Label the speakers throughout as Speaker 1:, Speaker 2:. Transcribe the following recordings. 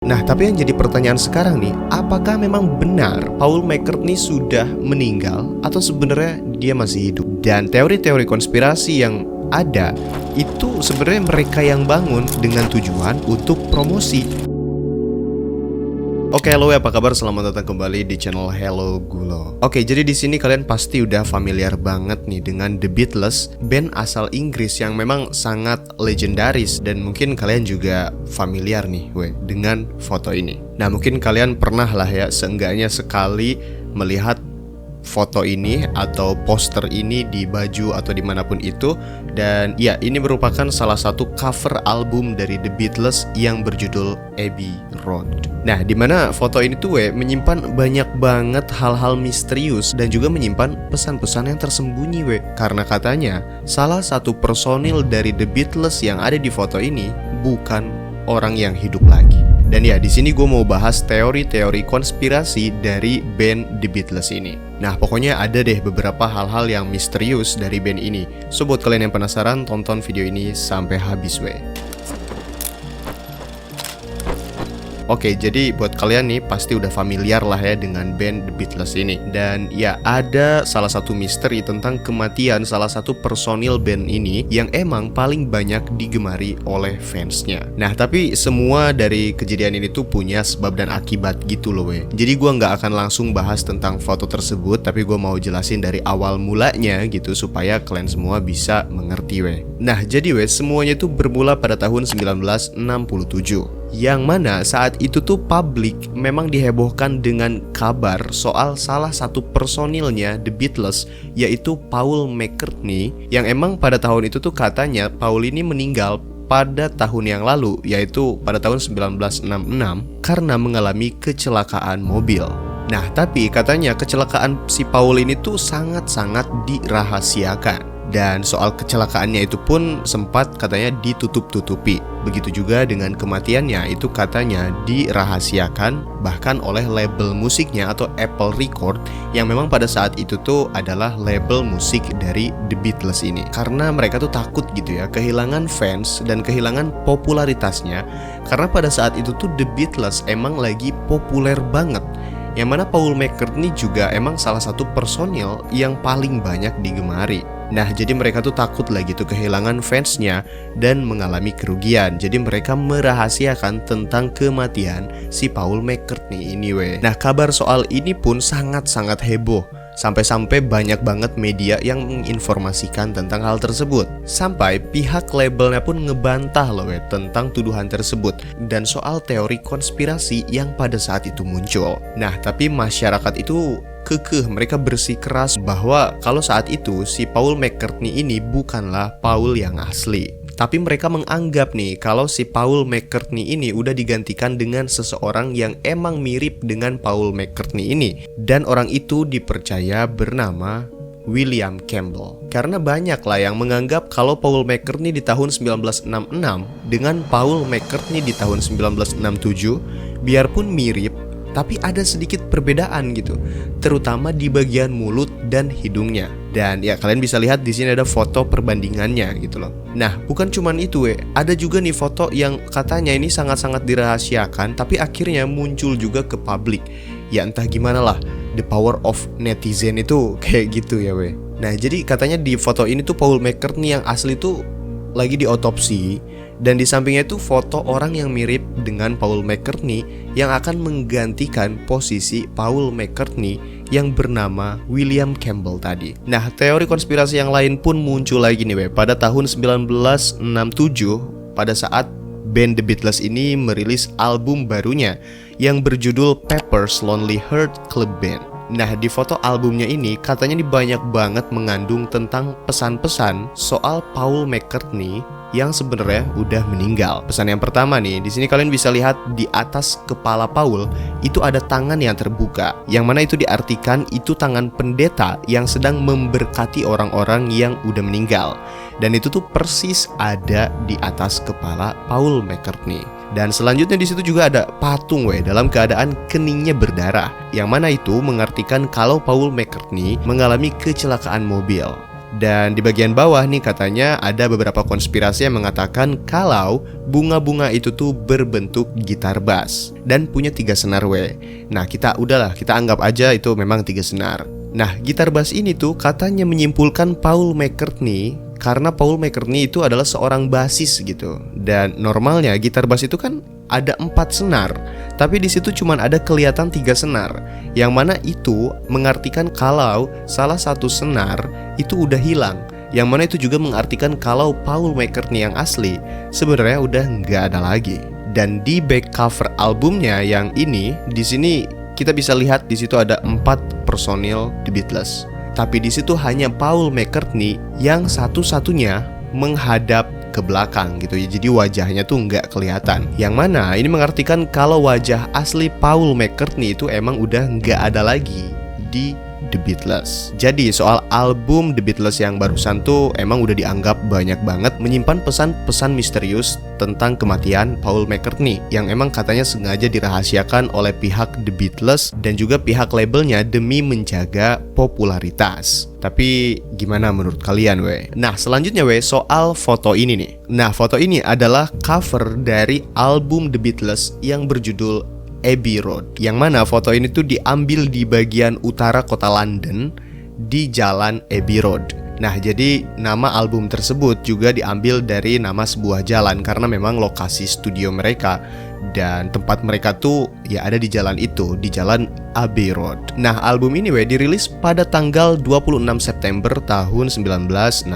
Speaker 1: Nah, tapi yang jadi pertanyaan sekarang nih, apakah memang benar Paul McCartney sudah meninggal atau sebenarnya dia masih hidup? Dan teori-teori konspirasi yang ada itu sebenarnya mereka yang bangun dengan tujuan untuk promosi. Oke, halo, apa kabar? Selamat datang kembali di channel Hello Gulo. Oke, jadi di sini kalian pasti udah familiar banget nih dengan The Beatles, band asal Inggris yang memang sangat legendaris, dan mungkin kalian juga familiar nih dengan foto ini. Nah, mungkin kalian pernah lah ya seenggaknya sekali melihat foto ini atau poster ini di baju atau dimanapun itu. Dan ya, ini merupakan salah satu cover album dari The Beatles yang berjudul Abbey Road. Nah, dimana foto ini tuh menyimpan banyak banget hal-hal misterius dan juga menyimpan pesan-pesan yang tersembunyi karena katanya salah satu personil dari The Beatles yang ada di foto ini bukan orang yang hidup lagi. Dan ya, di sini gue mau bahas teori-teori konspirasi dari band The Beatles ini. Nah, pokoknya ada deh beberapa hal-hal yang misterius dari band ini. So, buat kalian yang penasaran, tonton video ini sampai habis Oke, jadi buat kalian nih pasti udah familiar lah ya dengan band The Beatles ini. Dan ya, ada salah satu misteri tentang kematian salah satu personil band ini yang emang paling banyak digemari oleh fansnya. Nah, tapi semua dari kejadian ini tuh punya sebab dan akibat gitu loh Jadi gue nggak akan langsung bahas tentang foto tersebut, tapi gue mau jelasin dari awal mulanya gitu supaya kalian semua bisa mengerti Nah, jadi semuanya tuh bermula pada tahun 1967. Yang mana saat itu tuh publik memang dihebohkan dengan kabar soal salah satu personilnya The Beatles, yaitu Paul McCartney, yang emang pada tahun itu tuh katanya Paul ini meninggal pada tahun yang lalu, yaitu pada tahun 1966 karena mengalami kecelakaan mobil. Nah, tapi katanya kecelakaan si Paul ini tuh sangat-sangat dirahasiakan. Dan soal kecelakaannya itu pun sempat katanya ditutup-tutupi. Begitu juga dengan kematiannya, itu katanya dirahasiakan bahkan oleh label musiknya atau Apple Record, yang memang pada saat itu tuh adalah label musik dari The Beatles ini. Karena mereka tuh takut gitu ya kehilangan fans dan kehilangan popularitasnya, karena pada saat itu tuh The Beatles emang lagi populer banget. Yang mana Paul McCartney juga emang salah satu personil yang paling banyak digemari. Nah, jadi mereka tuh takut lah gitu kehilangan fansnya dan mengalami kerugian. Jadi mereka merahasiakan tentang kematian si Paul McCartney ini Nah, kabar soal ini pun sangat-sangat heboh. Sampai-sampai banyak banget media yang menginformasikan tentang hal tersebut. Sampai pihak labelnya pun ngebantah loh tentang tuduhan tersebut dan soal teori konspirasi yang pada saat itu muncul. Nah, tapi masyarakat itu kekeh, mereka bersikeras bahwa kalau saat itu si Paul McCartney ini bukanlah Paul yang asli. Tapi mereka menganggap nih kalau si Paul McCartney ini udah digantikan dengan seseorang yang emang mirip dengan Paul McCartney ini. Dan orang itu dipercaya bernama William Campbell. Karena banyak lah yang menganggap kalau Paul McCartney di tahun 1966 dengan Paul McCartney di tahun 1967 biarpun mirip, tapi ada sedikit perbedaan gitu, terutama di bagian mulut dan hidungnya. Dan ya, kalian bisa lihat di sini ada foto perbandingannya gitu loh. Nah, bukan cuman itu ada juga nih foto yang katanya ini sangat-sangat dirahasiakan, tapi akhirnya muncul juga ke publik. Ya entah gimana lah, the power of netizen itu kayak gitu ya Nah, jadi katanya di foto ini tuh Paul McCartney yang asli tuh lagi diotopsi, dan di sampingnya itu foto orang yang mirip dengan Paul McCartney yang akan menggantikan posisi Paul McCartney yang bernama William Campbell tadi. Nah, teori konspirasi yang lain pun muncul lagi nih pada tahun 1967 pada saat band The Beatles ini merilis album barunya yang berjudul Pepper's Lonely Heart Club Band. Nah, di foto albumnya ini katanya banyak banget mengandung tentang pesan-pesan soal Paul McCartney yang sebenarnya udah meninggal. Pesan yang pertama nih, di sini kalian bisa lihat di atas kepala Paul itu ada tangan yang terbuka, yang mana itu diartikan itu tangan pendeta yang sedang memberkati orang-orang yang udah meninggal. Dan itu tuh persis ada di atas kepala Paul McCartney. Dan selanjutnya di situ juga ada patung dalam keadaan keningnya berdarah, yang mana itu mengartikan kalau Paul McCartney mengalami kecelakaan mobil. Dan di bagian bawah nih katanya ada beberapa konspirasi yang mengatakan kalau bunga-bunga itu tuh berbentuk gitar bass dan punya 3 senar we. Nah kita anggap aja itu memang 3 senar. Nah gitar bass ini tuh katanya menyimpulkan Paul McCartney, karena Paul McCartney itu adalah seorang bassis gitu. Dan normalnya gitar bass itu kan ada 4 senar, tapi di situ cuma ada kelihatan 3 senar, yang mana itu mengartikan kalau salah satu senar itu udah hilang, yang mana itu juga mengartikan kalau Paul McCartney yang asli sebenarnya udah nggak ada lagi. Dan di back cover albumnya yang ini, di sini kita bisa lihat di situ ada 4 personil The Beatles, tapi di situ hanya Paul McCartney yang satu-satunya menghadap ke belakang gitu ya, jadi wajahnya tuh nggak kelihatan. Yang mana ini mengartikan kalau wajah asli Paul McCartney itu emang udah nggak ada lagi di The Beatles. Jadi soal album The Beatles yang barusan tuh emang udah dianggap banyak banget menyimpan pesan-pesan misterius tentang kematian Paul McCartney, yang emang katanya sengaja dirahasiakan oleh pihak The Beatles dan juga pihak labelnya demi menjaga popularitas. Tapi gimana menurut kalian we? Nah selanjutnya we, soal foto ini nih. Nah foto ini adalah cover dari album The Beatles yang berjudul Abbey Road, yang mana foto ini tuh diambil di bagian utara kota London di jalan Abbey Road. Nah jadi nama album tersebut juga diambil dari nama sebuah jalan, karena memang lokasi studio mereka dan tempat mereka tuh ya ada di jalan itu, di jalan Abbey Road. Nah album ini dirilis pada tanggal 26 September tahun 1969,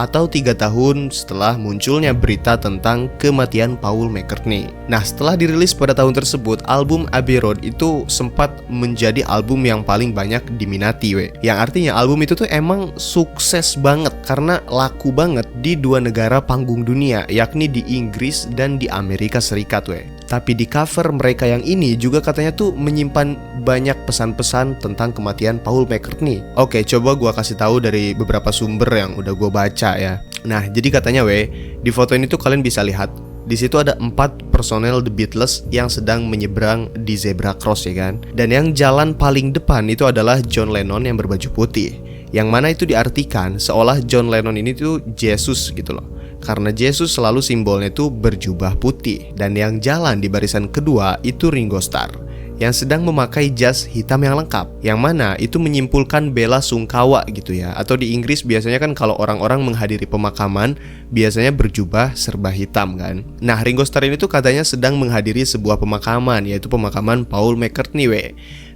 Speaker 1: atau 3 tahun setelah munculnya berita tentang kematian Paul McCartney. Nah setelah dirilis pada tahun tersebut, album Abbey Road itu sempat menjadi album yang paling banyak diminati yang artinya album itu tuh emang sukses banget karena laku banget di 2 negara panggung dunia, yakni di Inggris dan di Amerika Serikat Tapi di cover mereka yang ini juga katanya tuh menyimpan banyak pesan-pesan tentang kematian Paul McCartney. Oke, coba gua kasih tahu dari beberapa sumber yang udah gua baca ya. Nah, jadi katanya di foto ini tuh kalian bisa lihat di situ ada 4 personel The Beatles yang sedang menyeberang di zebra cross ya kan. Dan yang jalan paling depan itu adalah John Lennon yang berbaju putih, yang mana itu diartikan seolah John Lennon ini tuh Yesus gitu loh, karena Yesus selalu simbolnya itu berjubah putih. Dan yang jalan di barisan kedua itu Ringo Starr yang sedang memakai jas hitam yang lengkap, yang mana itu menyimpulkan bela sungkawa gitu ya. Atau di Inggris biasanya kan kalau orang-orang menghadiri pemakaman biasanya berjubah serba hitam kan. Nah Ringo Starr ini tuh katanya sedang menghadiri sebuah pemakaman, yaitu pemakaman Paul McCartney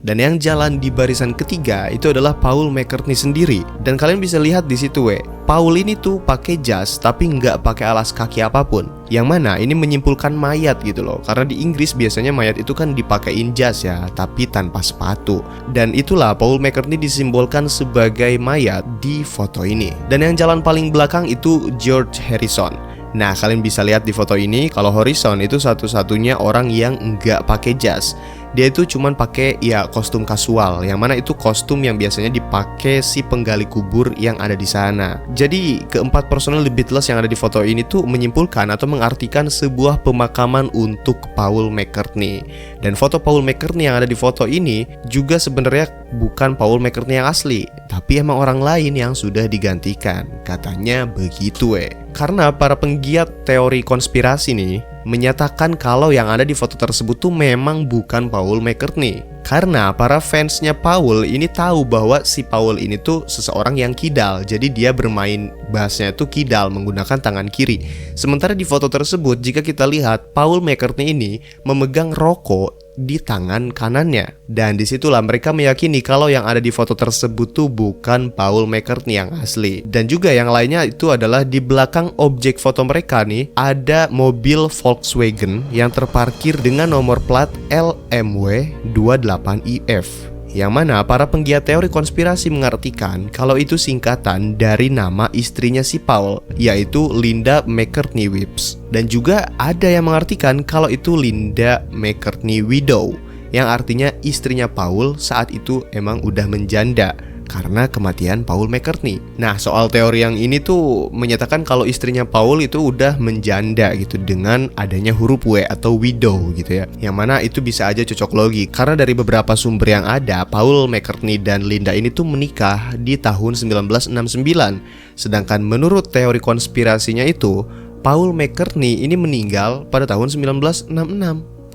Speaker 1: Dan yang jalan di barisan ketiga itu adalah Paul McCartney sendiri. Dan kalian bisa lihat di situ Paul ini tuh pakai jas tapi nggak pakai alas kaki apapun, yang mana ini menyimpulkan mayat gitu loh. Karena di Inggris biasanya mayat itu kan dipakein jas ya, tapi tanpa sepatu. Dan itulah Paul McCartney disimbolkan sebagai mayat di foto ini. Dan yang jalan paling belakang itu George Harrison. Nah kalian bisa lihat di foto ini kalau Harrison itu satu-satunya orang yang nggak pakai jas. Dia itu cuman pakai ya kostum kasual, yang mana itu kostum yang biasanya dipakai si penggali kubur yang ada di sana. Jadi keempat personel The Beatles yang ada di foto ini tuh menyimpulkan atau mengartikan sebuah pemakaman untuk Paul McCartney. Dan foto Paul McCartney yang ada di foto ini juga sebenarnya bukan Paul McCartney yang asli, tapi emang orang lain yang sudah digantikan. Katanya begitu Karena para penggiat teori konspirasi nih menyatakan kalau yang ada di foto tersebut tuh memang bukan Paul McCartney. Karena para fansnya Paul ini tahu bahwa si Paul ini tuh seseorang yang kidal. Jadi dia bermain bassnya tuh kidal menggunakan tangan kiri. Sementara di foto tersebut jika kita lihat Paul McCartney ini memegang rokok di tangan kanannya. Dan disitulah mereka meyakini kalau yang ada di foto tersebut tuh bukan Paul McCartney yang asli. Dan juga yang lainnya itu adalah di belakang objek foto mereka nih ada mobil Volkswagen yang terparkir dengan nomor plat LMW 28IF, yang mana para penggiat teori konspirasi mengartikan kalau itu singkatan dari nama istrinya si Paul, yaitu Linda McCartney Whipps. Dan juga ada yang mengartikan kalau itu Linda McCartney Widow, yang artinya istrinya Paul saat itu emang udah menjanda. karena kematian Paul McCartney. Nah, soal teori yang ini tuh menyatakan kalau istrinya Paul itu udah menjanda gitu dengan adanya huruf W atau widow gitu ya. Yang mana itu bisa aja cocok logi karena dari beberapa sumber yang ada, Paul McCartney dan Linda ini tuh menikah di tahun 1969. Sedangkan menurut teori konspirasinya itu, Paul McCartney ini meninggal pada tahun 1966.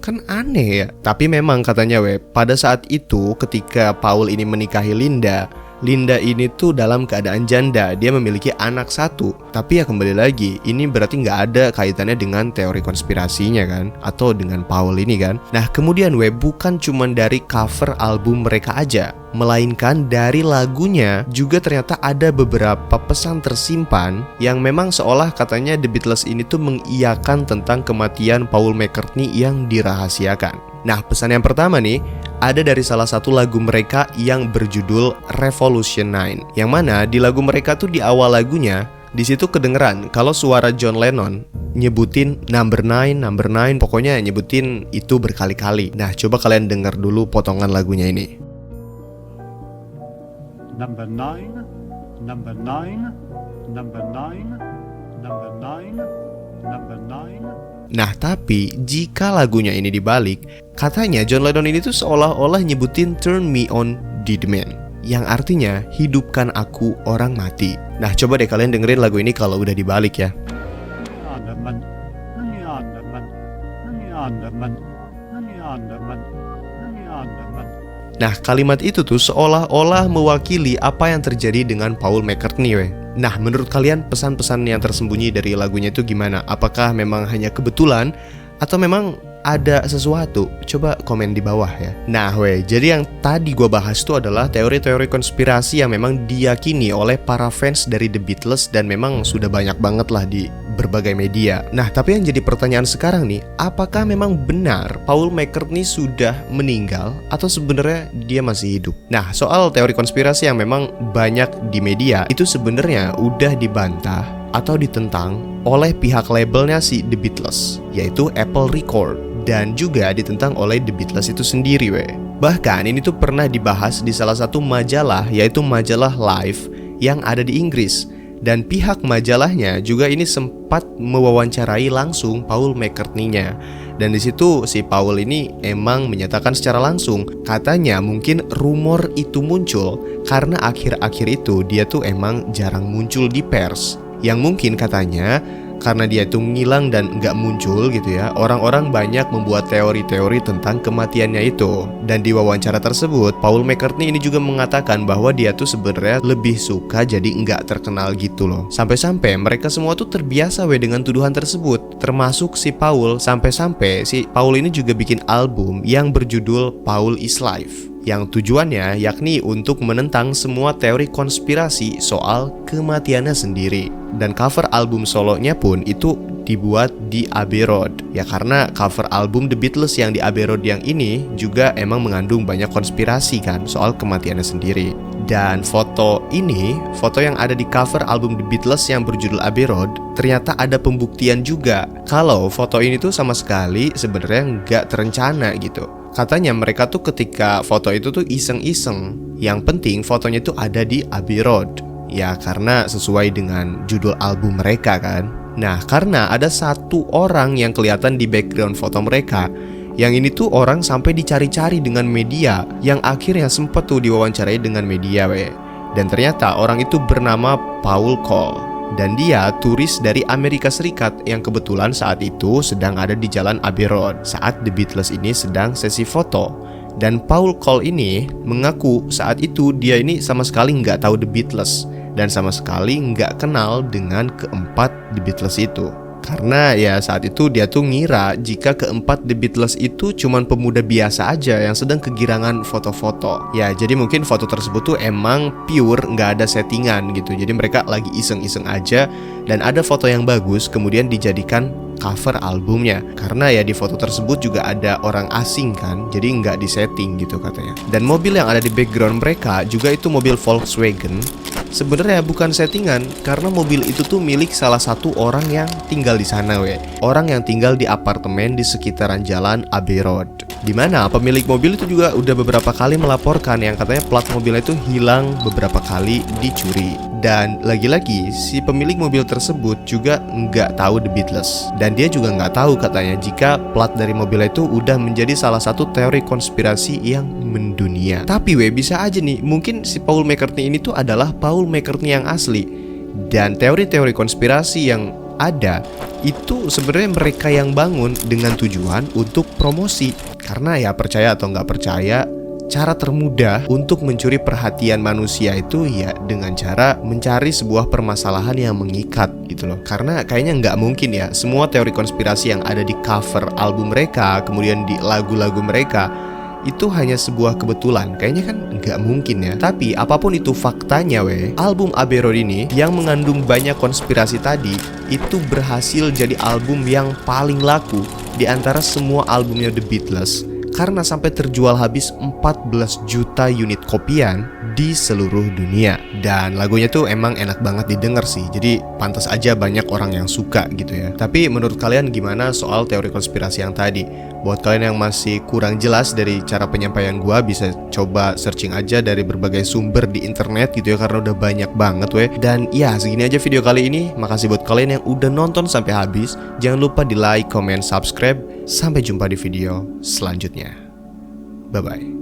Speaker 1: Kan aneh ya. Tapi memang katanya pada saat itu ketika Paul ini menikahi Linda ini tuh dalam keadaan janda. Dia memiliki anak satu. Tapi ya kembali lagi, ini berarti nggak ada kaitannya dengan teori konspirasinya kan, atau dengan Paul ini kan. Nah kemudian bukan cuma dari cover album mereka aja, melainkan dari lagunya juga ternyata ada beberapa pesan tersimpan yang memang seolah katanya The Beatles ini tuh mengiyakan tentang kematian Paul McCartney yang dirahasiakan. Nah, pesan yang pertama nih ada dari salah satu lagu mereka yang berjudul Revolution 9. Yang mana di lagu mereka tuh di awal lagunya di situ kedengeran kalau suara John Lennon nyebutin number 9, pokoknya nyebutin itu berkali-kali. Nah, coba kalian denger dulu potongan lagunya ini.
Speaker 2: Number 9, number 9, number 9, number 9, number 9.
Speaker 1: Nah tapi jika lagunya ini dibalik, katanya John Lennon ini tuh seolah-olah nyebutin Turn Me On Dead Man, yang artinya hidupkan aku orang mati. Nah coba deh kalian dengerin lagu ini kalau udah dibalik ya. Nah kalimat itu tuh seolah-olah mewakili apa yang terjadi dengan Paul McCartney. Nah menurut kalian pesan-pesan yang tersembunyi dari lagunya itu gimana? Apakah memang hanya kebetulan atau memang ada sesuatu? Coba komen di bawah ya. Nah jadi yang tadi gue bahas itu adalah teori-teori konspirasi yang memang diyakini oleh para fans dari The Beatles dan memang sudah banyak banget lah di berbagai media. Nah tapi yang jadi pertanyaan sekarang nih, apakah memang benar Paul McCartney sudah meninggal atau sebenarnya dia masih hidup? Nah soal teori konspirasi yang memang banyak di media itu sebenarnya udah dibantah atau ditentang oleh pihak labelnya si The Beatles, yaitu Apple Record, dan juga ditentang oleh The Beatles itu sendiri Bahkan ini tuh pernah dibahas di salah satu majalah, yaitu majalah Life yang ada di Inggris. Dan pihak majalahnya juga ini sempat mewawancarai langsung Paul McCartney-nya. Dan di situ si Paul ini emang menyatakan secara langsung, katanya mungkin rumor itu muncul karena akhir-akhir itu dia tuh emang jarang muncul di pers. Yang mungkin katanya karena dia itu ngilang dan nggak muncul gitu ya, orang-orang banyak membuat teori-teori tentang kematiannya itu. Dan di wawancara tersebut, Paul McCartney ini juga mengatakan bahwa dia tuh sebenarnya lebih suka jadi nggak terkenal gitu loh. Sampai-sampai mereka semua tuh terbiasa dengan tuduhan tersebut, termasuk si Paul. Sampai-sampai si Paul ini juga bikin album yang berjudul Paul is Life, yang tujuannya yakni untuk menentang semua teori konspirasi soal kematiannya sendiri. Dan cover album solonya pun itu dibuat di Abbey Road. Ya karena cover album The Beatles yang di Abbey Road yang ini juga emang mengandung banyak konspirasi kan soal kematiannya sendiri. Dan foto ini, foto yang ada di cover album The Beatles yang berjudul Abbey Road, ternyata ada pembuktian juga kalau foto ini tuh sama sekali sebenarnya nggak terencana gitu. Katanya mereka tuh ketika foto itu tuh iseng-iseng. Yang penting fotonya tuh ada di Abbey Road. Ya karena sesuai dengan judul album mereka kan. Nah karena ada satu orang yang kelihatan di background foto mereka, yang ini tuh orang sampai dicari-cari dengan media, yang akhirnya sempet tuh diwawancarai dengan media Dan ternyata orang itu bernama Paul Cole. Dan dia turis dari Amerika Serikat yang kebetulan saat itu sedang ada di jalan Abbey Road saat The Beatles ini sedang sesi foto. Dan Paul Cole ini mengaku saat itu dia ini sama sekali nggak tahu The Beatles dan sama sekali nggak kenal dengan keempat The Beatles itu. Karena ya saat itu dia tuh ngira jika keempat The Beatles itu cuman pemuda biasa aja yang sedang kegirangan foto-foto. Ya jadi mungkin foto tersebut tuh emang pure nggak ada settingan gitu. Jadi mereka lagi iseng-iseng aja dan ada foto yang bagus kemudian dijadikan cover albumnya. Karena ya di foto tersebut juga ada orang asing kan, jadi nggak disetting gitu katanya. Dan mobil yang ada di background mereka juga itu mobil Volkswagen sebenarnya bukan settingan, karena mobil itu tuh milik salah satu orang yang tinggal di sana, orang yang tinggal di apartemen di sekitaran jalan Abbey Road. Dimana pemilik mobil itu juga udah beberapa kali melaporkan yang katanya plat mobilnya itu hilang beberapa kali dicuri. Dan lagi-lagi si pemilik mobil tersebut juga nggak tahu The Beatles. Dan dia juga nggak tahu katanya jika plat dari mobilnya itu udah menjadi salah satu teori konspirasi yang mendunia. Tapi bisa aja nih, mungkin si Paul McCartney ini tuh adalah Paul McCartney yang asli. Dan teori-teori konspirasi yang ada itu sebenarnya mereka yang bangun dengan tujuan untuk promosi. Karena ya percaya atau nggak percaya, cara termudah untuk mencuri perhatian manusia itu ya dengan cara mencari sebuah permasalahan yang mengikat gitu loh. Karena kayaknya nggak mungkin ya semua teori konspirasi yang ada di cover album mereka, kemudian di lagu-lagu mereka, itu hanya sebuah kebetulan. Kayaknya kan nggak mungkin ya. Tapi apapun itu faktanya album Abbey Road ini yang mengandung banyak konspirasi tadi itu berhasil jadi album yang paling laku di antara semua albumnya The Beatles, karena sampai terjual habis 14 juta unit kopian di seluruh dunia. Dan lagunya tuh emang enak banget didengar sih, jadi pantas aja banyak orang yang suka gitu ya. Tapi menurut kalian gimana soal teori konspirasi yang tadi? Buat kalian yang masih kurang jelas dari cara penyampaian gua, bisa coba searching aja dari berbagai sumber di internet gitu ya, karena udah banyak banget Dan ya segini aja video kali ini. Makasih buat kalian yang udah nonton sampai habis. Jangan lupa di like, comment, subscribe. Sampai jumpa di video selanjutnya. Bye-bye.